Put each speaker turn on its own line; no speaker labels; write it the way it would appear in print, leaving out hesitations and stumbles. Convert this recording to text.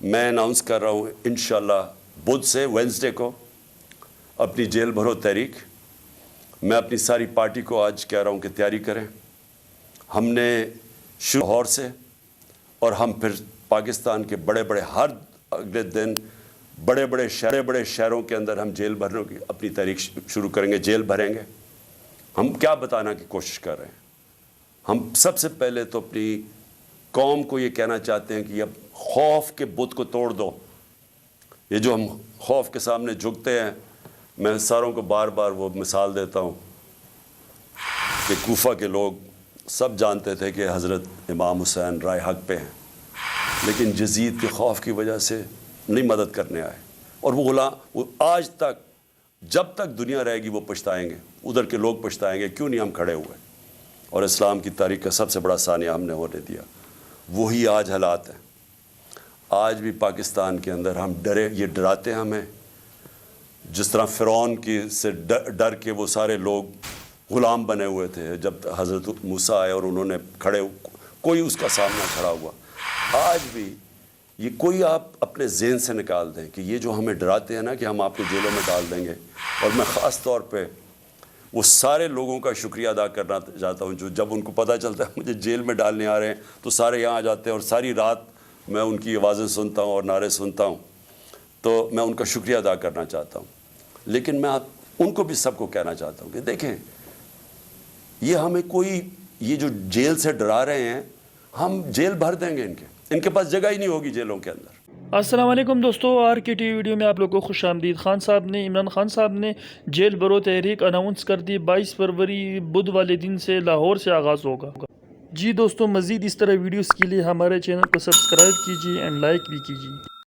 میں اناؤنس کر رہا ہوں انشاءاللہ بدھ سے وینسڈے کو اپنی جیل بھرو تحریک. میں اپنی ساری پارٹی کو آج کہہ رہا ہوں کہ تیاری کریں. ہم نے لاہور سے اور ہم پھر پاکستان کے بڑے بڑے ہر اگلے دن بڑے بڑے شہروں کے اندر ہم جیل بھرنے کی اپنی تحریک شروع کریں گے. جیل بھریں گے. ہم کیا بتانا کی کوشش کر رہے ہیں؟ ہم سب سے پہلے تو اپنی قوم کو یہ کہنا چاہتے ہیں کہ اب خوف کے بت کو توڑ دو. یہ جو ہم خوف کے سامنے جھکتے ہیں، میں ساروں کو بار بار وہ مثال دیتا ہوں کہ کوفہ کے لوگ سب جانتے تھے کہ حضرت امام حسین رائے حق پہ ہیں، لیکن یزید کے خوف کی وجہ سے نہیں مدد کرنے آئے. اور وہ آج تک جب تک دنیا رہے گی وہ پچھتائیں گے. ادھر کے لوگ پچھتائیں گے کیوں نہیں ہم کھڑے ہوئے اور اسلام کی تاریخ کا سب سے بڑا سانیہ ہم نے ہونے دیا. وہی آج حالات ہیں. آج بھی پاکستان کے اندر ہم یہ ڈراتے ہیں ہمیں، جس طرح فرعون کی سے ڈر کے وہ سارے لوگ غلام بنے ہوئے تھے جب حضرت موسیٰ آئے اور انہوں نے کوئی اس کا سامنا کھڑا ہوا. آج بھی یہ کوئی آپ اپنے ذہن سے نکال دیں کہ یہ جو ہمیں ڈراتے ہیں نا کہ ہم آپ کو جیلوں میں ڈال دیں گے. اور میں خاص طور پہ وہ سارے لوگوں کا شکریہ ادا کرنا چاہتا ہوں جو جب ان کو پتہ چلتا ہے مجھے جیل میں ڈالنے آ رہے ہیں تو سارے یہاں آ جاتے ہیں اور ساری رات میں ان کی آوازیں سنتا ہوں اور نعرے سنتا ہوں. تو میں ان کا شکریہ ادا کرنا چاہتا ہوں. لیکن میں ان کو بھی سب کو کہنا چاہتا ہوں کہ دیکھیں یہ ہمیں یہ جو جیل سے ڈرا رہے ہیں، ہم جیل بھر دیں گے. ان کے پاس جگہ ہی نہیں ہوگی جیلوں کے اندر.
السلام علیکم دوستو، آر کے ٹی ویڈیو میں آپ لوگوں کو خوش آمدید. عمران خان صاحب نے جیل بھرو تحریک اناؤنس کر دی. 22 فروری بدھ والے دن سے لاہور سے آغاز ہوگا. جی دوستو، مزید اس طرح ویڈیوز کے لیے ہمارے چینل کو سبسکرائب کیجیے اینڈ لائک بھی کیجیے.